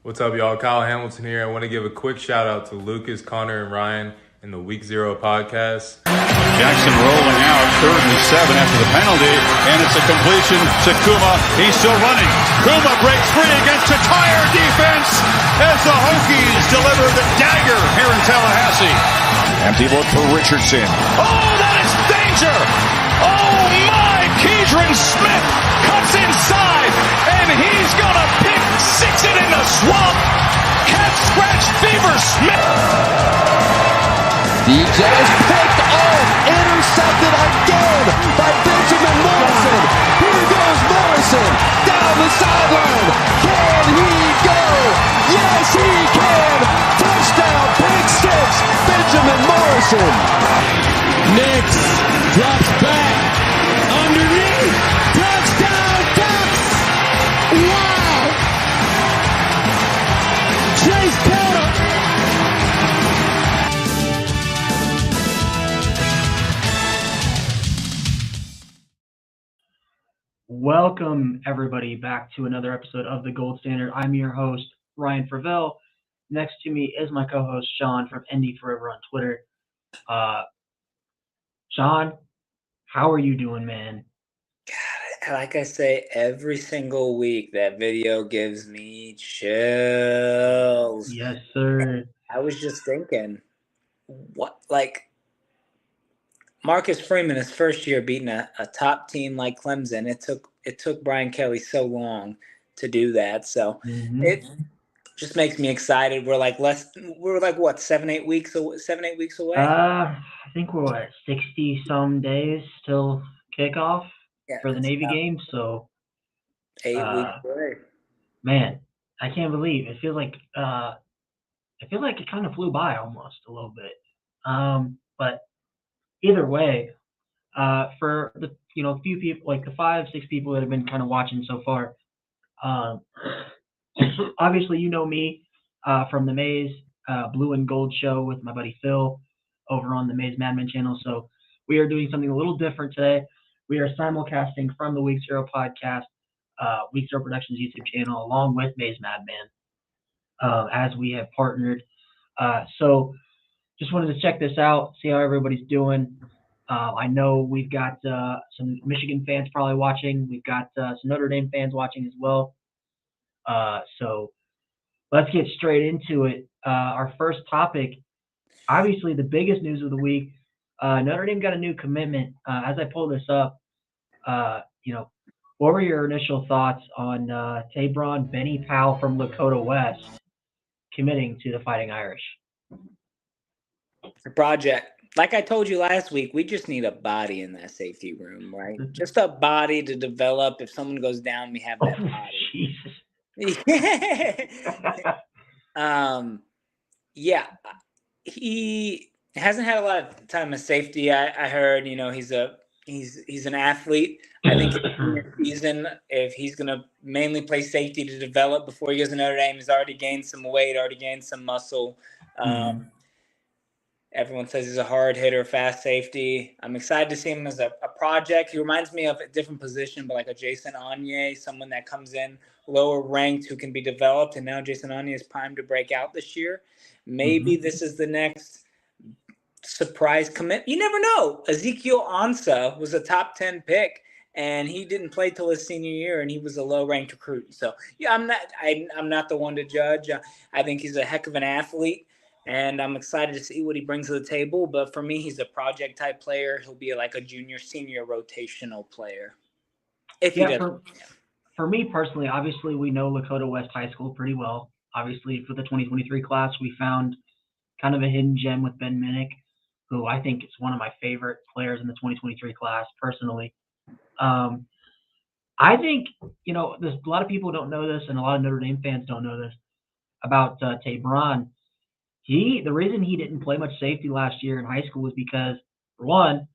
What's up, y'all? Kyle Hamilton here. I want to give a quick shout out to Lucas, Connor, and Ryan in the Week 0 podcast. Jackson rolling out, 3rd and 7 after the penalty, and it's a completion to Kuma. He's still running. Kuma breaks free against a tired defense as the Hokies deliver the dagger here in Tallahassee. Empty look for Richardson. Oh, that is danger! Oh my! Keidron Smith cuts inside, and he's gonna pick six it in the swamp. Cat scratch fever Smith. DJ is picked off, intercepted again by Benjamin Morrison. Here goes Morrison down the sideline. Can he go? Yes, he can. Touchdown, pick six, Benjamin Morrison. Nix drops back underneath. Touchdown, Ducks. Wow. Chase Taylor. Welcome, everybody, back to another episode of The Gold Standard. I'm your host, Ryan Fravel. Next to me is my co-host, Sean from ND Forever on Twitter. Sean, how are you doing, man? God, like I say every single week, that video gives me chills. Yes, sir. I was just thinking, Marcus Freeman, his first year beating a top team like Clemson, it took Brian Kelly so long to do that. So it just makes me excited. We're like 7-8 weeks away. I think we're at 60 days till kickoff for the Navy game. So 8 weeks away. Man, I can't believe it. Feels like it kind of flew by almost a little bit. But either way, for the few people, like the 5-6 people that have been kind of watching so far, obviously you know me from the Maze Blue and Gold show with my buddy Phil over on the Maze Madman channel. So we are doing something a little different today. We are simulcasting from the Week 0 podcast, Week 0 Productions YouTube channel, along with Maze Madman, as we have partnered. So just wanted to check this out, see how everybody's doing. I know we've got some Michigan fans probably watching. We've got some Notre Dame fans watching as well. So let's get straight into it. Our first topic, obviously the biggest news of the week, Notre Dame got a new commitment. As I pull this up, what were your initial thoughts on Tabron Benny Powell from Lakota West committing to the Fighting Irish? The project. Like I told you last week, we just need a body in that safety room, right? Just a body to develop. If someone goes down, we have that body. Yeah, he hasn't had a lot of time as safety. I heard, he's an athlete. I think if he's going to mainly play safety to develop before he goes to Notre Dame, he's already gained some weight, already gained some muscle. Everyone says he's a hard hitter, fast safety. I'm excited to see him as a project. He reminds me of a different position, but like a Jason Anye, someone that comes in lower ranked who can be developed. And now Jason Anye is primed to break out this year. Maybe this is the next surprise commit. You never know. Ezekiel Ansah was a top 10 pick, and he didn't play till his senior year, and he was a low-ranked recruit. So, yeah, I'm not the one to judge. I think he's a heck of an athlete. And I'm excited to see what he brings to the table. But for me, he's a project-type player. He'll be like a junior, senior rotational player. For me personally, obviously, we know Lakota West High School pretty well. Obviously, for the 2023 class, we found kind of a hidden gem with Ben Minnick, who I think is one of my favorite players in the 2023 class, personally. I think, there's a lot of people don't know this, and a lot of Notre Dame fans don't know this about Tabron. The reason he didn't play much safety last year in high school was because, for one,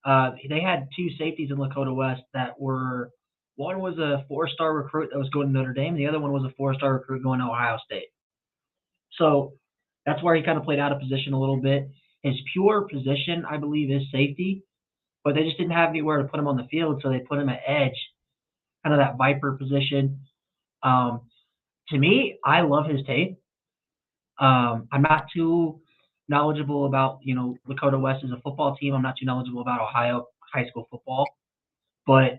they had 2 safeties in Lakota West that were – one was a 4-star recruit that was going to Notre Dame. The other one was a 4-star recruit going to Ohio State. So that's where he kind of played out of position a little bit. His pure position, I believe, is safety, but they just didn't have anywhere to put him on the field, so they put him at edge, kind of that Viper position. to me, I love his tape. I'm not too knowledgeable about, Lakota West as a football team. I'm not too knowledgeable about Ohio high school football. But,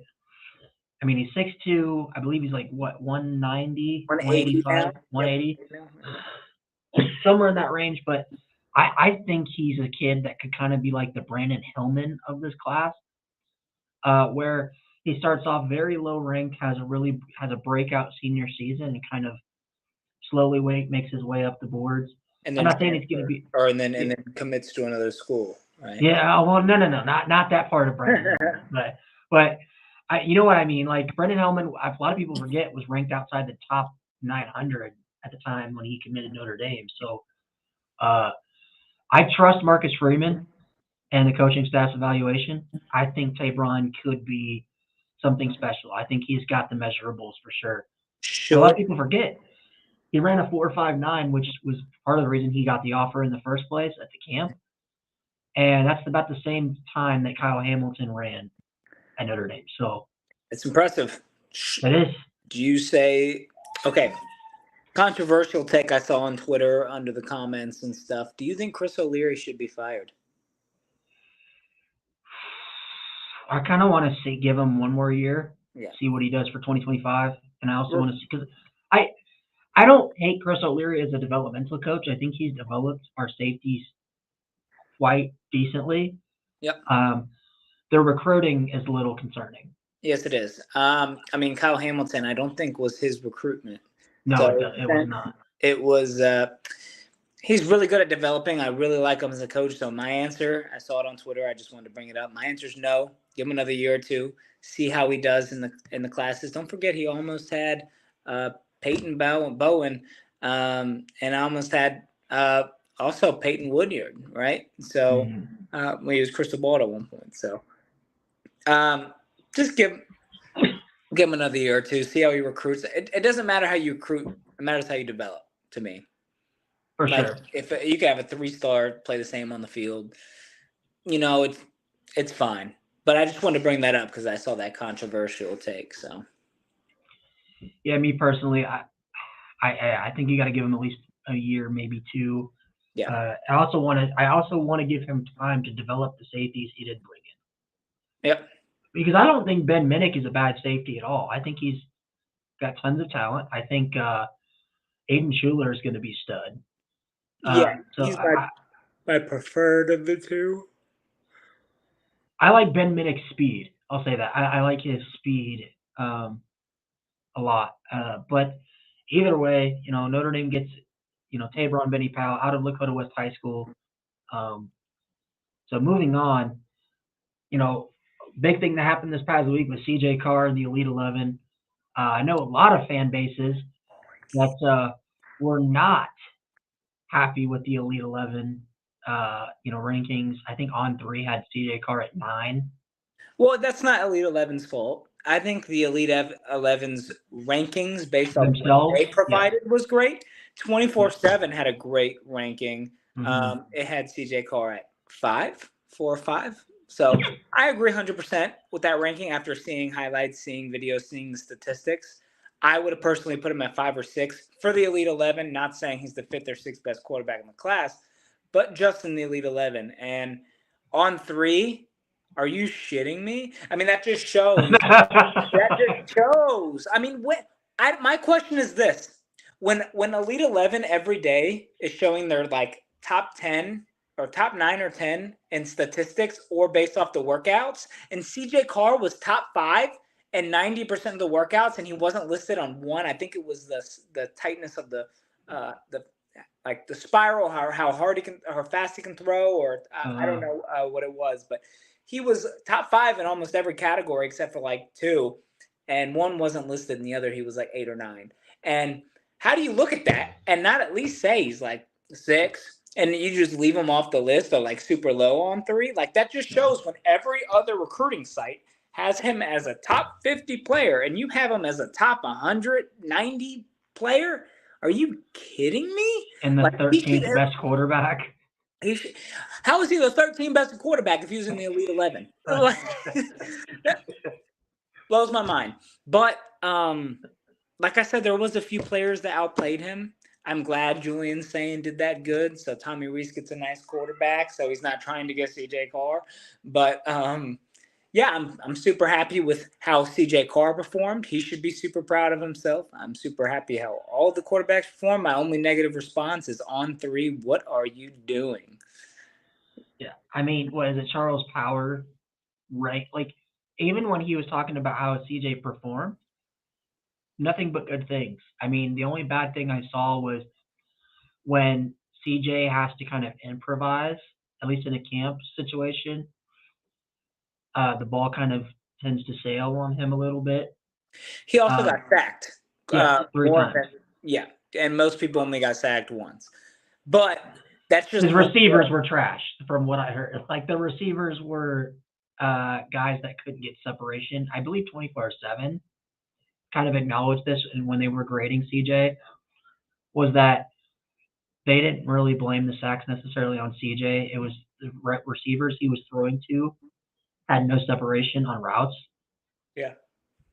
I mean, he's 6'2". I believe he's like, 190, 180 now. 180, Yep. somewhere in that range. But I think he's a kid that could kind of be like the Brandon Hillman of this class, where he starts off very low ranked, has a breakout senior season, and kind of slowly makes his way up the boards. And I'm then not saying it's going to be, and then commits to another school, right? yeah. Well, no, not that part of Brendan, but you know what I mean. Like Brendan Hellman, a lot of people forget, was ranked outside the top 900 at the time when he committed Notre Dame. So I trust Marcus Freeman and the coaching staff's evaluation. I think Tabron could be something special. I think he's got the measurables for sure. A lot of people forget he ran a 4.59, which was part of the reason he got the offer in the first place at the camp. And that's about the same time that Kyle Hamilton ran at Notre Dame. So it's impressive. it is. Do you say, okay, controversial take I saw on Twitter under the comments and stuff. Do you think Chris O'Leary should be fired? I kind of want to give him one more year, Yeah. see what he does for 2025. And I also want to see, because I don't hate Chris O'Leary as a developmental coach. I think he's developed our safeties quite decently. Yep. Their recruiting is a little concerning. Yes, it is. I mean, Kyle Hamilton, I don't think was his recruitment. No, So it was not. It was. He's really good at developing. I really like him as a coach. So my answer, I saw it on Twitter. I just wanted to bring it up. My answer is no. Give him another year or two. See how he does in the classes. Don't forget he almost had Peyton Bowen, and almost had also Peyton Woodyard, right? So he was Crystal Ball at one point. So just give him another year or two. See how he recruits. It doesn't matter how you recruit. It matters how you develop. To me. For sure. If you can have a 3-star play the same on the field, it's fine. But I just wanted to bring that up because I saw that controversial take. So, yeah, me personally, I think you got to give him at least a year, maybe two. Yeah. I also want to give him time to develop the safeties he did bring in. Yep. Because I don't think Ben Minnick is a bad safety at all. I think he's got tons of talent. I think Aiden Schuler is going to be stud. Yeah, so he's my preferred of the two. I like Ben Minnick's speed. I'll say that. I like his speed a lot. But either way, Notre Dame gets, Tabron Benny Powell out of Lakota West High School. So moving on, big thing that happened this past week was CJ Carr in the Elite 11. I know a lot of fan bases that were not happy with the Elite 11, rankings. I think On3 had CJ Carr at 9. Well, that's not Elite 11's fault. I think the Elite 11's rankings based on what they provided was great. 24/7 had a great ranking. Mm-hmm. It had CJ Carr at 4 or 5. So I agree 100% with that ranking after seeing highlights, seeing videos, seeing the statistics. I would have personally put him at 5 or 6 for the Elite 11, not saying he's the 5th or 6th best quarterback in the class, but just in the Elite 11. And On3, are you shitting me? I mean, that just shows. I mean, my question is this. When Elite 11 every day is showing their top 10 or top 9 or 10 in statistics or based off the workouts, and CJ Carr was top 5 and 90% of the workouts, and he wasn't listed on one. I think it was the tightness of the spiral, how hard he can, how fast he can throw, or I don't know what it was, but he was top 5 in almost every category except for 2, and one wasn't listed, and the other he was 8 or 9. And how do you look at that and not at least say he's 6, and you just leave him off the list or super low on 3? That just shows when every other recruiting site has him as a top 50 player, and you have him as a top 190 player. Are you kidding me? And the 13th best quarterback. How is he the 13th best quarterback if he was in the Elite 11? That blows my mind. But like I said, there was a few players that outplayed him. I'm glad Julian Sane did that good. So Tommy Reese gets a nice quarterback. So he's not trying to get CJ Carr. But yeah, I'm super happy with how CJ Carr performed. He should be super proud of himself. I'm super happy how all the quarterbacks performed. My only negative response is on 3. What are you doing? Yeah, I mean, what is it, Charles Power? Right, like even when he was talking about how CJ performed, nothing but good things. I mean, the only bad thing I saw was when CJ has to kind of improvise, at least in a camp situation. The ball kind of tends to sail on him a little bit. He also got sacked. Yeah, 3 more times. Yeah, and most people only got sacked once. But that's just His receivers were trash, from what I heard. Like the receivers were guys that couldn't get separation. I believe 24/7 kind of acknowledged this, and when they were grading CJ, was that they didn't really blame the sacks necessarily on CJ. It was the receivers he was throwing to had no separation on routes. Yeah.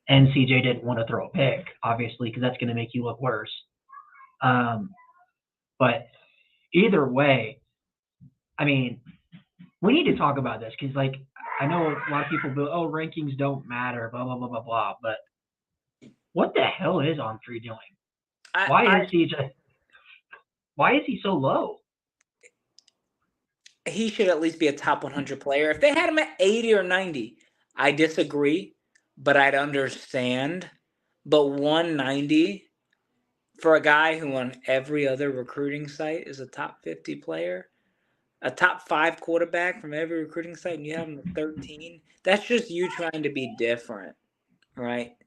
And CJ didn't want to throw a pick, obviously, because that's going to make you look worse. But either way, I mean, we need to talk about this because, like, I know a lot of people go, "Oh, rankings don't matter," blah blah blah blah blah. But what the hell is on 3 doing? Why is CJ? Why is he so low? He should at least be a top 100 player. If they had him at 80 or 90, I disagree, but I'd understand. But 190 for a guy who on every other recruiting site is a top 50 player, a top 5 quarterback from every recruiting site, and you have him at 13, that's just you trying to be different, right?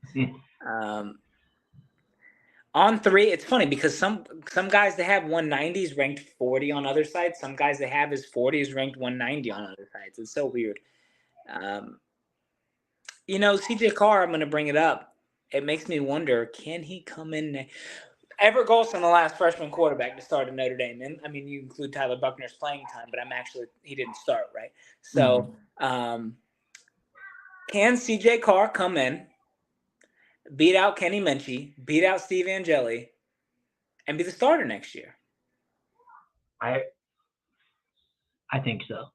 On 3, it's funny because some guys that have 190s ranked 40 on other sites. Some guys that have his 40s ranked 190 on other sites. It's so weird. CJ Carr, I'm going to bring it up. It makes me wonder, can he come in? Everett Golson, the last freshman quarterback to start at Notre Dame. And I mean, you include Tyler Buckner's playing time, but he didn't start, right? So can CJ Carr come in, beat out Kenny Minchie, beat out Steve Angeli, and be the starter next year? I think so.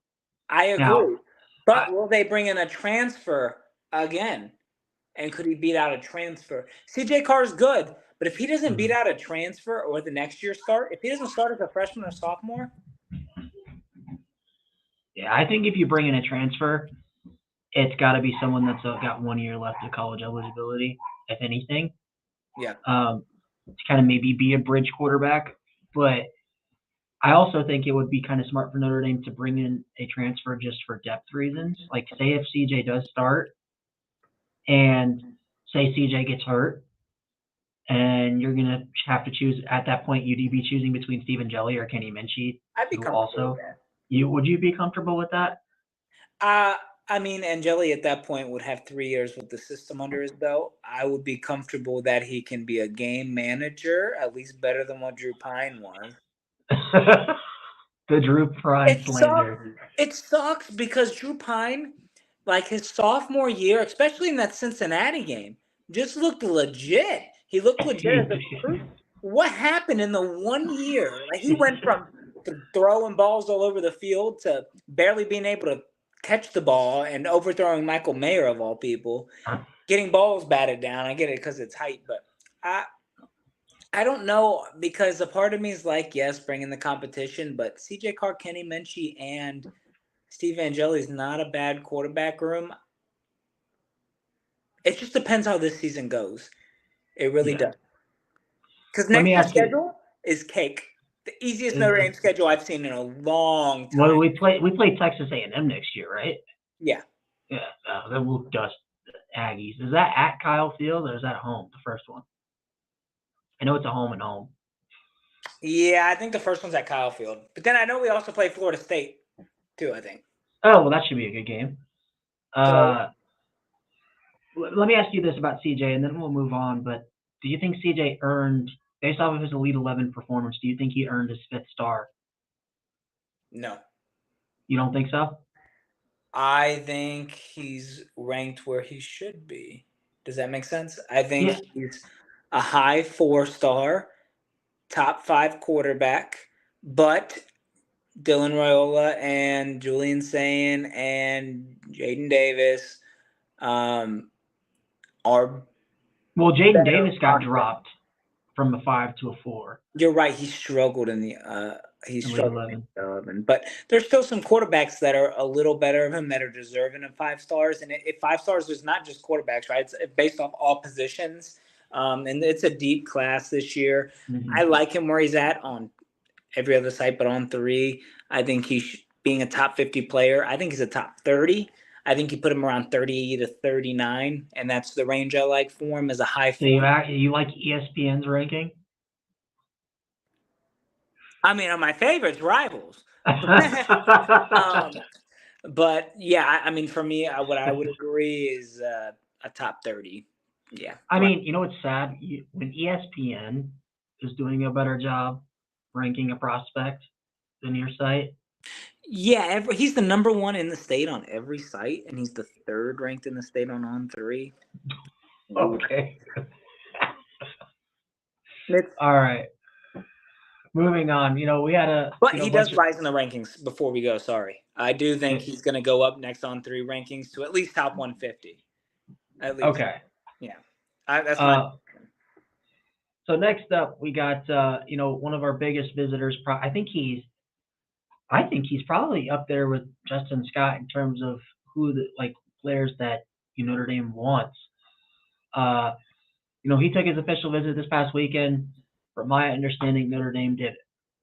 I agree. But will they bring in a transfer again? And could he beat out a transfer? CJ Carr's good, but if he doesn't beat out a transfer or the next year start, if he doesn't start as a freshman or sophomore. Yeah, I think if you bring in a transfer, it's got to be someone that's got 1 year left of college eligibility, if anything. Yeah. To kind of maybe be a bridge quarterback. But I also think it would be kind of smart for Notre Dame to bring in a transfer just for depth reasons. Like, say if CJ does start and say CJ gets hurt and you're going to have to choose at that point, you'd be choosing between Steve Angeli or Kenny Minchie. I'd be comfortable with that. Would you be comfortable with that? I mean, Angeli at that point would have 3 years with the system under his belt. I would be comfortable that he can be a game manager, at least better than what Drew Pine was. The Drew Pine slander. It sucks because Drew Pine, like his sophomore year, especially in that Cincinnati game, just looked legit. He looked legit as a recruit. What happened in the 1 year? Like, he went from throwing balls all over the field to barely being able to catch the ball and overthrowing Michael Mayer of all people, getting balls batted down. I get it because it's height, but I don't know, because a part of me is like, yes, bring in the competition, but CJ Carr, Kenny Minchie, and Steve Angeli is not a bad quarterback room. It just depends how this season goes. It really does. Because next year's schedule is cake. The easiest Notre Dame schedule I've seen in a long time. Well, we play Texas A&M next year, right? Yeah. Yeah. Then we'll dust Aggies. Is that at Kyle Field or is that at home, the first one? I know it's a home and home. Yeah, I think the first one's at Kyle Field. But then I know we also play Florida State, too, I think. Oh, well, that should be a good game. Let me ask you this about CJ, and then we'll move on. But do you think CJ earned, based off of his Elite 11 performance, do you think he earned his 5th star? No. You don't think so? I think he's ranked where he should be. Does that make sense? I think he's a high 4-star, top 5 quarterback, but Dylan Raiola and Julian Sayin and Jaden Davis are Well, Jaden better Davis got prospects. dropped from a 5 to a 4. You're right. He struggled in the Elite 11. 11. But there's still some quarterbacks that are a little better of him that are deserving of 5 stars. And if 5 stars is not just quarterbacks, right? It's based off all positions. And it's a deep class this year. Mhm. I like him where he's at on every other site, but on 3, I think he's being a top 50 player. I think he's a top 30. I think you put him around 30 to 39, and that's the range I like for him as a high So 4. you like ESPN's ranking? I mean, are my favorites rivals. But yeah, I mean, for me, what I would agree is a top 30. Yeah. I mean, you know what's sad? When ESPN is doing a better job ranking a prospect than your site. Yeah, he's the number 1 in the state on every site, and he's the 3rd ranked in the state on 3. Okay. It's, All right. Moving on. You know, we had a. but you know, he bunch does of- rise in the rankings before we go. Sorry. I do think he's going to go up next on 3 rankings to at least top 150. At least. Okay. Yeah. That's my. So next up, we got you know, one of our biggest visitors. I think he's probably up there with Justin Scott in terms of who the players that Notre Dame wants. You know, he took his official visit this past weekend. From my understanding, Notre Dame did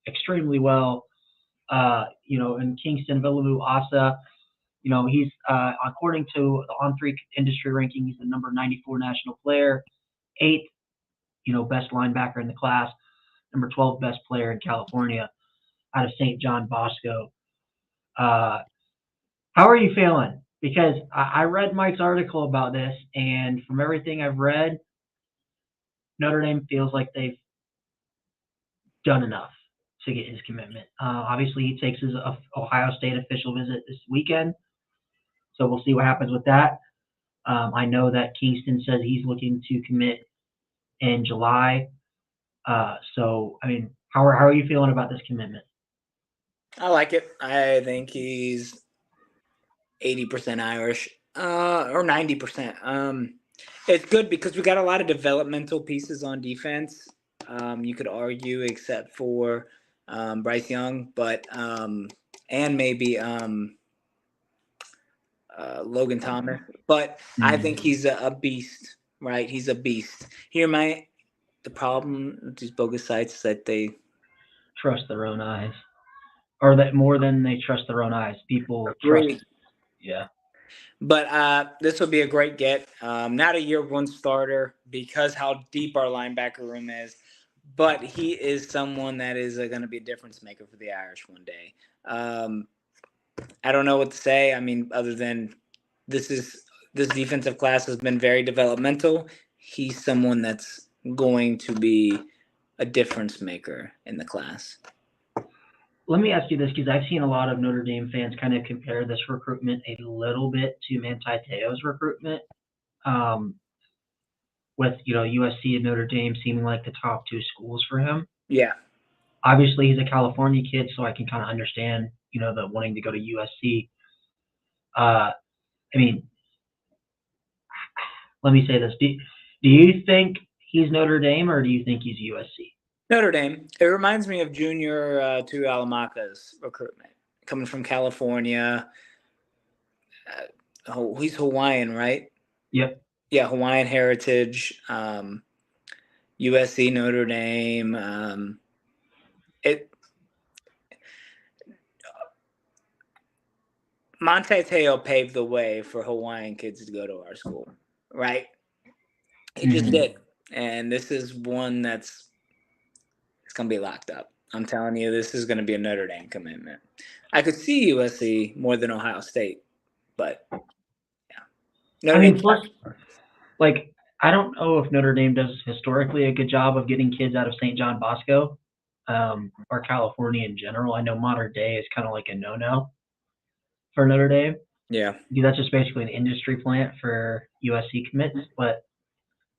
extremely well. You know, in Kingston, Villamu, Asa. You know, he's according to the On3 industry ranking, he's the number 94 national player, 8th, you know, best linebacker in the class, number 12 best player in California, out of St. John Bosco. How are you feeling? Because I read Mike's article about this, and from everything I've read, Notre Dame feels like they've done enough to get his commitment. Obviously, he takes his Ohio State official visit this weekend, so we'll see what happens with that. I know that Kingston says he's looking to commit in July. So, I mean, how are you feeling about this commitment? I like it. I think he's 80% Irish, or 90%. It's good because we got a lot of developmental pieces on defense. You could argue, except for Bryce Young, but and maybe Logan Thomas. But I think he's a beast, right? He's a beast. The problem with these bogus sites is that they trust their own eyes, or that more than they trust their own eyes. People trust. Yeah. But this will be a great get. Not a year 1 starter because how deep our linebacker room is, but he is someone that is going to be a difference maker for the Irish one day. I don't know what to say. I mean, other than this defensive class has been very developmental. He's someone that's going to be a difference maker in the class. Let me ask you this, because I've seen a lot of Notre Dame fans kind of compare this recruitment a little bit to Manti Te'o's recruitment, with, you know, USC and Notre Dame seeming like the top 2 schools for him. Yeah. Obviously, he's a California kid, so I can kind of understand, you know, the wanting to go to USC. I mean, let me say this. Do you think he's Notre Dame, or do you think he's USC? Notre Dame. It reminds me of Junior Tuihalamaka's recruitment, coming from California. He's Hawaiian, right? Yep. Yeah, Hawaiian heritage. USC, Notre Dame. Manti Te'o paved the way for Hawaiian kids to go to our school, right? He just did. And this is one it's going to be locked up. I'm telling you, this is going to be a Notre Dame commitment. I could see USC more than Ohio State, but yeah. I mean, plus, like, I don't know if Notre Dame does historically a good job of getting kids out of St. John Bosco, or California in general. I know modern day is kind of like a no-no for Notre Dame. Yeah. That's just basically an industry plant for USC commits. But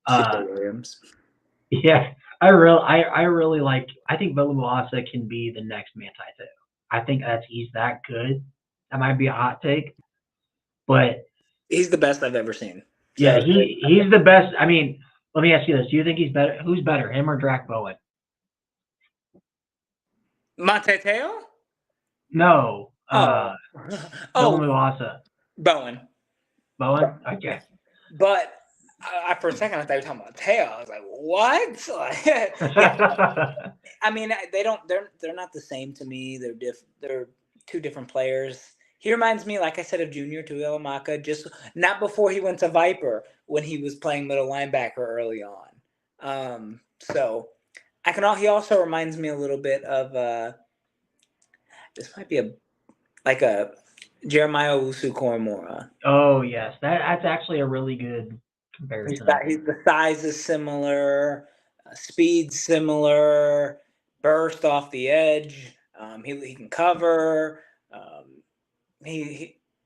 Williams. Yeah, I really like. I think Villamu can be the next Manti Te'o. I think he's that good. That might be a hot take, but He's the best I've ever seen. yeah, So he's the best. I mean, let me ask you this: do you think he's better? Who's better, him or Drac Bowen? Mateo? No, Oh. Oh, Villamu Bowen. Bowen. Okay. But for a second, I thought you were talking about Teo. I was like, what? Yeah. I mean, they don't. They're not the same to me. They're two different players. He reminds me, like I said, of Junior Tuilamaka, just not before he went to Viper when he was playing middle linebacker early on. So he also reminds me a little bit of this might be a Jeremiah Usu-Koramoah. Oh yes, that's actually a really good comparison. The size is similar, speed similar, burst off the edge. He can cover.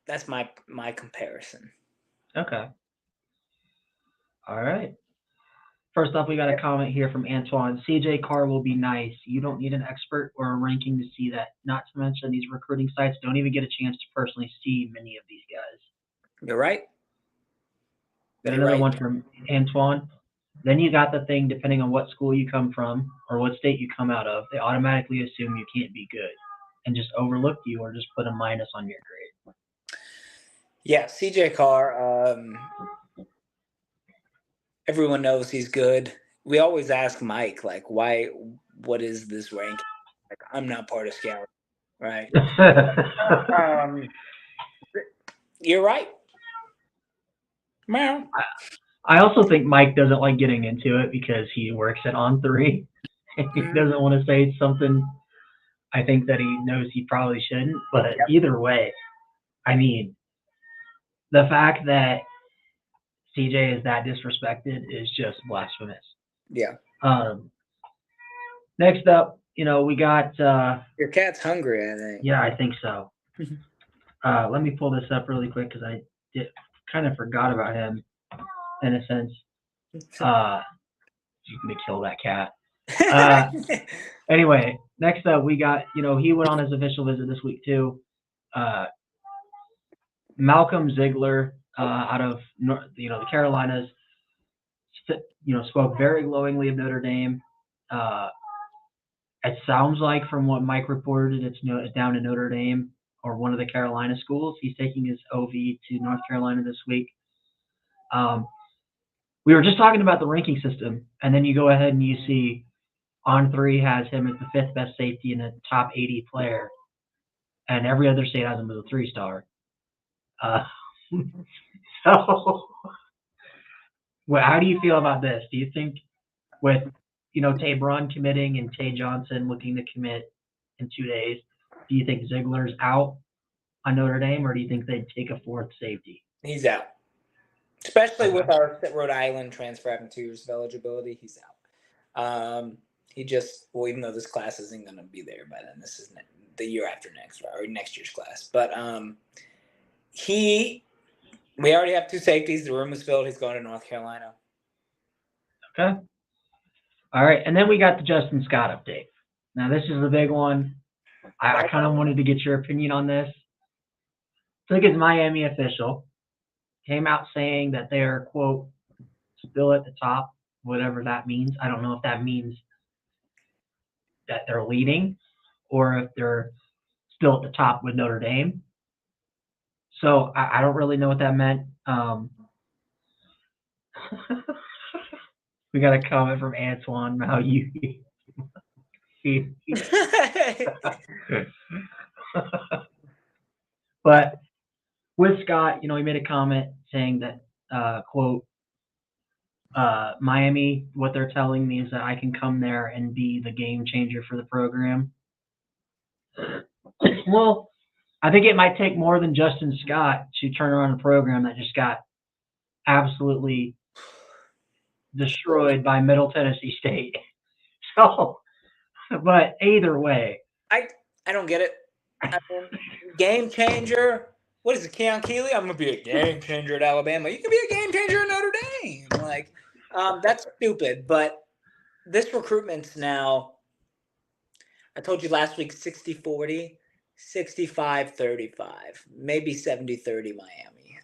That's my comparison. Okay. All right. First up, we got a comment here from Antoine. CJ Carr will be nice. You don't need an expert or a ranking to see that. Not to mention, these recruiting sites don't even get a chance to personally see many of these guys. You're right. Got another one from Antoine. Then you got the thing, depending on what school you come from or what state you come out of, they automatically assume you can't be good and just overlook you or just put a minus on your grade. Yeah, CJ Carr. Everyone knows he's good. We always ask Mike, like, why? What is this rank? Like, I'm not part of Scout, right? You're right. Meow. I also think Mike doesn't like getting into it because he works at On3. He doesn't want to say something I think that he knows he probably shouldn't. But either way, I mean, the fact that CJ is that disrespected is just blasphemous. Yeah. Next up, we got your cat's hungry, I think. Yeah, I think so. Let me pull this up really quick because I kind of forgot about him in a sense. He's gonna kill that cat. Anyway, next up we got, he went on his official visit this week too. Malcolm Ziegler out of the Carolinas, spoke very glowingly of Notre Dame. It sounds like from what Mike reported, it's down in Notre Dame or one of the Carolina schools. He's taking his OV to North Carolina this week. We were just talking about the ranking system, and then you go ahead and you see On3 has him as the 5th best safety and a top 80 player, and every other state has him as a 3-star. So, how do you feel about this? Do you think with Tay Braun committing and Tay Johnson looking to commit in 2 days, do you think Ziegler's out on Notre Dame, or do you think they'd take a 4th safety? He's out. Especially with our Rhode Island transfer having 2 years of eligibility, he's out. Even though this class isn't going to be there by then, this is the year after next, or next year's class. But we already have 2 safeties. The room is filled. He's going to North Carolina. Okay. All right. And then we got the Justin Scott update. Now, this is the big one. I kind of wanted to get your opinion on this. So I think it's Miami official. Came out saying that they're, quote, still at the top, whatever that means. I don't know if that means that they're leading or if they're still at the top with Notre Dame. So I don't really know what that meant. We got a comment from Antoine. How you? But with Scott, he made a comment saying that, quote, Miami, what they're telling me is that I can come there and be the game changer for the program. Well, I think it might take more than Justin Scott to turn around a program that just got absolutely destroyed by Middle Tennessee State. So, but either way. I don't get it. Game changer. What is it, Keon Keeley? I'm going to be a game changer at Alabama. You can be a game changer at Notre Dame. That's stupid. But this recruitment's now, I told you last week, 60-40, 65-35, maybe 70-30 Miami.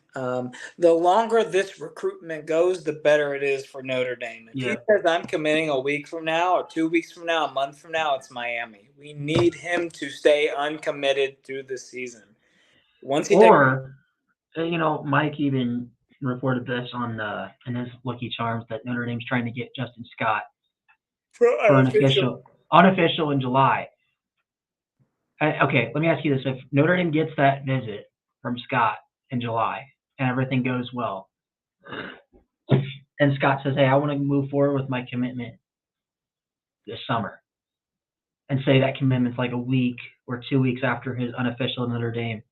The longer this recruitment goes, the better it is for Notre Dame. If he says I'm committing a week from now or 2 weeks from now, a month from now, it's Miami. We need him to stay uncommitted through the season. Once he Mike even reported this on in his Lucky Charms that Notre Dame's trying to get Justin Scott for unofficial in July. Okay, let me ask you this: if Notre Dame gets that visit from Scott in July and everything goes well, and Scott says, "Hey, I want to move forward with my commitment this summer," and say that commitment's like a week or 2 weeks after his unofficial in Notre Dame,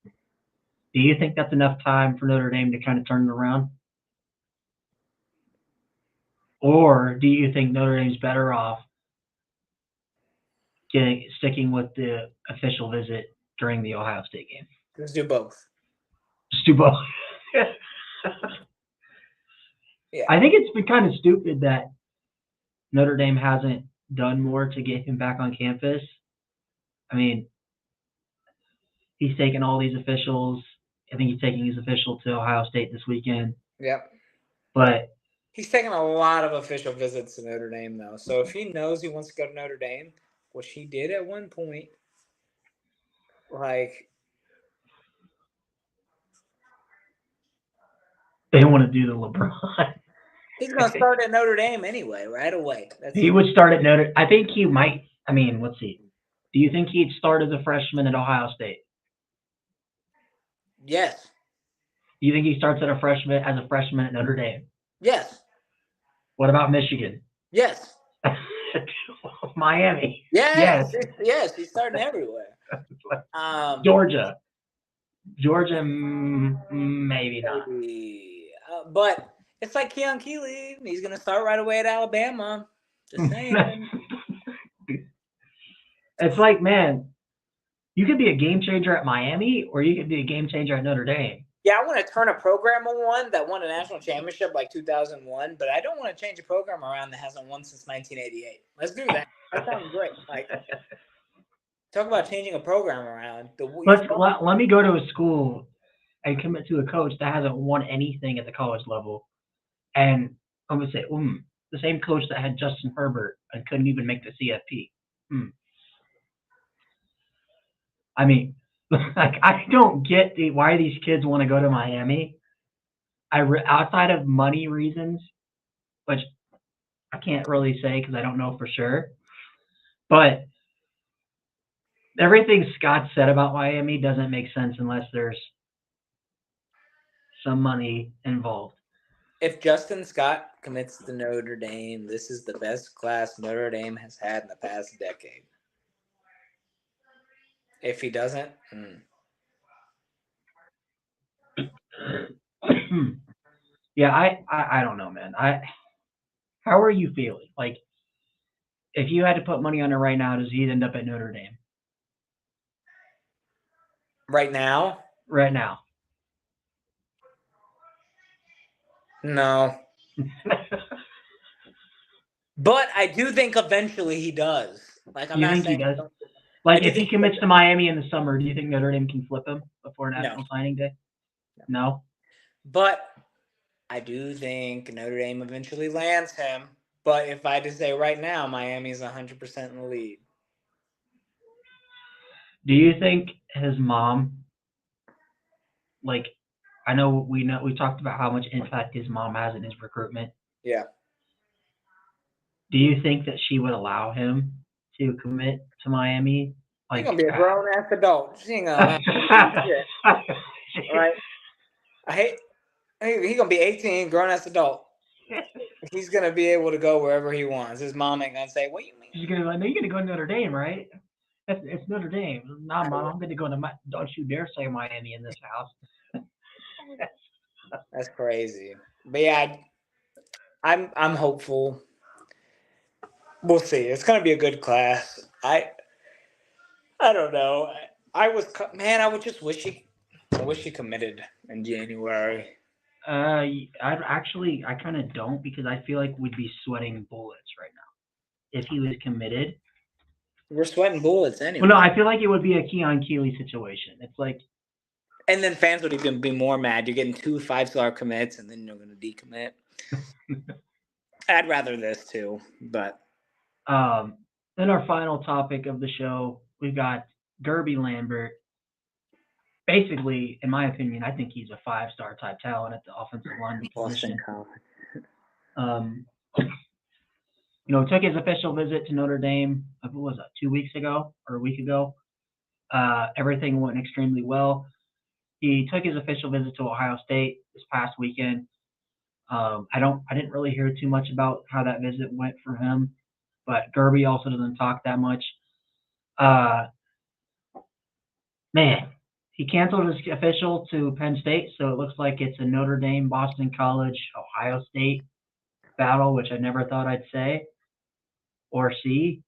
do you think that's enough time for Notre Dame to kind of turn it around? Or do you think Notre Dame's better off sticking with the official visit during the Ohio State game? Let's do both. Just do both. Yeah. I think it's been kind of stupid that Notre Dame hasn't done more to get him back on campus. I mean, he's taken all these officials. I think he's taking his official to Ohio State this weekend. Yep. But he's taken a lot of official visits to Notre Dame, though. So if he knows he wants to go to Notre Dame, which he did at one point, like, they want to do the LeBron. He's going to start at Notre Dame anyway, right away. He would start at Notre. I think he might. I mean, let's see. Do you think he'd start as a freshman at Ohio State? Yes. Do you think he starts as a freshman at Notre Dame? Yes. What about Michigan? Yes. Miami? Yes. Yes. He's starting everywhere. Georgia, maybe not. But it's like Keon Keeley. He's going to start right away at Alabama. Just saying. It's like, man, you could be a game changer at Miami or you could be a game changer at Notre Dame. Yeah, I want to turn a program on one that won a national championship like 2001, but I don't want to change a program around that hasn't won since 1988. Let's do that. That sounds great. Like, talk about changing a program around. Let me go to a school and commit to a coach that hasn't won anything at the college level. And I'm going to say, the same coach that had Justin Herbert and couldn't even make the CFP. I mean, like, I don't get why these kids want to go to Miami. Outside of money reasons, which I can't really say because I don't know for sure. But everything Scott said about Miami doesn't make sense unless there's some money involved. If Justin Scott commits to Notre Dame, this is the best class Notre Dame has had in the past decade. If he doesn't, yeah, I don't know, man. How are you feeling? Like, if you had to put money on it right now, does he end up at Notre Dame? Right now? Right now. No. But I do think eventually he does. Like, I'm you not think saying he does? Like, if he commits to Miami in the summer, do you think Notre Dame can flip him before National Signing Day? No. But I do think Notre Dame eventually lands him. But if I had to say right now, Miami's 100% in the lead. Do you think his mom, like, I know we talked about how much impact his mom has in his recruitment. Yeah. Do you think that she would allow him to commit to Miami? Like, he's gonna be a grown ass adult. She ain't gonna allow him to do shit. Right? He's gonna be 18, grown ass adult. He's gonna be able to go wherever he wants. His mom ain't gonna say, "What do you mean?" She's gonna be like, "No, you're gonna go to Notre Dame, right? It's Notre Dame. Nah, Mom, I'm gonna go to don't you dare say Miami in this house." That's crazy. But yeah, I'm hopeful. We'll see. It's gonna be a good class. I don't know. I would just wish he committed in January. I kind of don't because I feel like we'd be sweating bullets right now. if he was committed. We're sweating bullets anyway. Well, no, I feel like it would be a Keon Keeley situation. It's like, and then fans would even be more mad. You're getting 2 5-star commits, and then you're going to decommit. I'd rather this too, but then our final topic of the show, we've got Gerby Lambert. Basically, in my opinion, I think he's a 5-star type talent at the offensive line position. Took his official visit to Notre Dame, what was that, 2 weeks ago or a week ago? Everything went extremely well. He took his official visit to Ohio State this past weekend. I didn't really hear too much about how that visit went for him, but Gerby also doesn't talk that much. Man, he canceled his official to Penn State, so it looks like it's a Notre Dame, Boston College, Ohio State battle, which I never thought I'd say or see.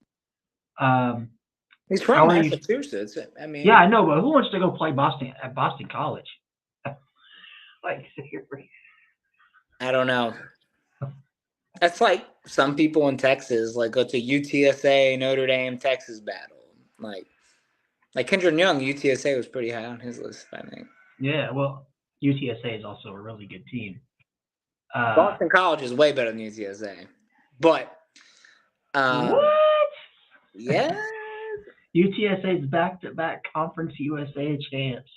He's from Massachusetts. I mean, yeah, I know, but who wants to go play at Boston College? Like, I don't know. That's like some people in Texas, like go to UTSA, Notre Dame, Texas battle. Like Kendrick Young, UTSA was pretty high on his list, I think. Yeah, well, UTSA is also a really good team. Boston College is way better than UTSA. But what? Yeah. UTSA's back-to-back Conference USA champs.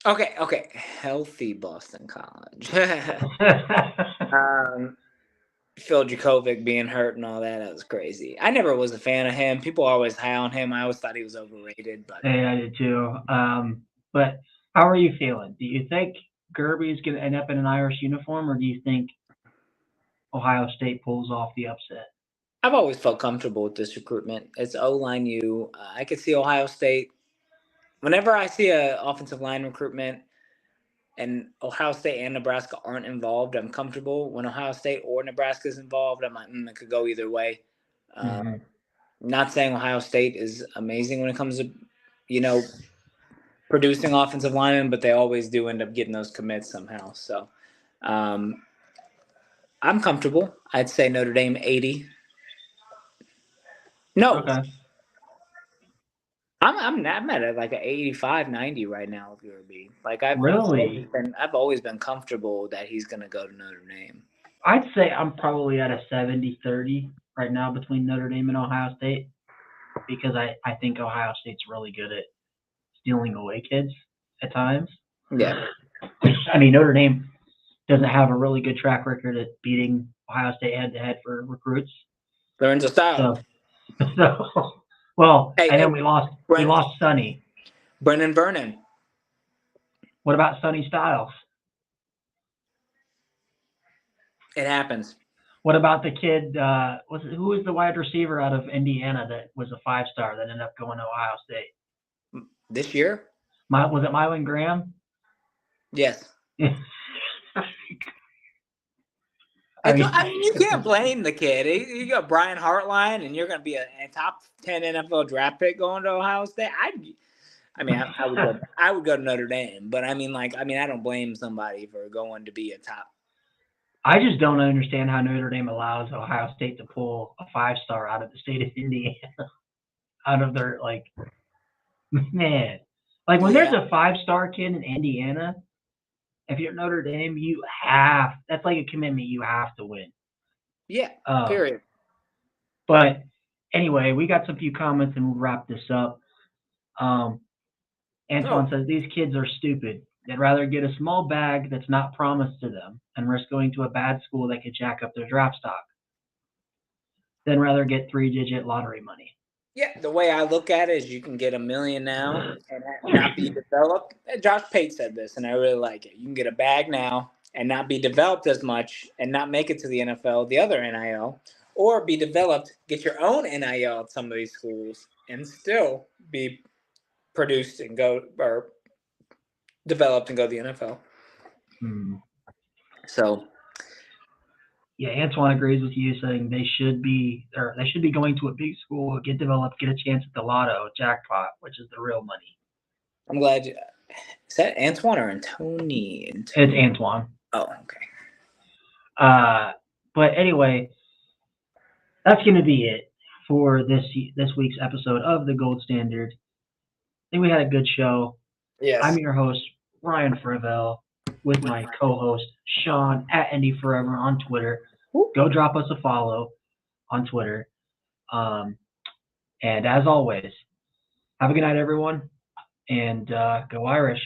Okay. Healthy Boston College. Phil Djokovic being hurt and all that, that was crazy. I never was a fan of him. People are always high on him. I always thought he was overrated. But yeah, I did too. But how are you feeling? Do you think Gerby's going to end up in an Irish uniform, or do you think Ohio State pulls off the upset? I've always felt comfortable with this recruitment. It's O-line U. I could see Ohio State. Whenever I see an offensive line recruitment and Ohio State and Nebraska aren't involved, I'm comfortable. When Ohio State or Nebraska is involved, I'm like, it could go either way. Not saying Ohio State is amazing when it comes to, producing offensive linemen, but they always do end up getting those commits somehow. So I'm comfortable. I'd say Notre Dame 80. No. Okay. I'm at like an 85, 90 right now with Gerby. Like I've always been comfortable that he's going to go to Notre Dame. I'd say I'm probably at a 70-30 right now between Notre Dame and Ohio State, because I think Ohio State's really good at stealing away kids at times. Yeah. I mean, Notre Dame doesn't have a really good track record at beating Ohio State head-to-head for recruits. Lorenzo Styles. And then we lost Sonny. Brennan Vernon. What about Sonny Styles? It happens. What about the kid? Who was the wide receiver out of Indiana that was a 5-star that ended up going to Ohio State this year? Was it Mylan Graham? Yes. I mean, you can't blame the kid. You got Brian Hartline, and you're going to be a top 10 NFL draft pick going to Ohio State. I would go to Notre Dame, but I don't blame somebody for going to be a top. I just don't understand how Notre Dame allows Ohio State to pull a 5-star out of the state of Indiana, out of their man. Like when there's a 5-star kid in Indiana. If you're Notre Dame, that's like a commitment. You have to win. Yeah, period. But anyway, we got some few comments and we'll wrap this up. Antoine says, these kids are stupid. They'd rather get a small bag that's not promised to them and risk going to a bad school that could jack up their draft stock than rather get 3-digit lottery money. Yeah, the way I look at it is you can get $1 million now and not be developed. Josh Pate said this, and I really like it. You can get a bag now and not be developed as much and not make it to the NFL, the other NIL, or be developed, get your own NIL at some of these schools, and still be produced and developed and go to the NFL. So. Yeah, Antoine agrees with you, saying they should be going to a big school, get developed, get a chance at the lotto jackpot, which is the real money. I'm glad. Is that Antoine or Antony? It's Antoine. Oh, okay. But anyway, that's going to be it for this week's episode of The Gold Standard. I think we had a good show. Yes. I'm your host, Ryan Fravel, with my co-host, Sean, at Indy Forever on Twitter. Go drop us a follow on Twitter. And as always, have a good night, everyone, and go Irish.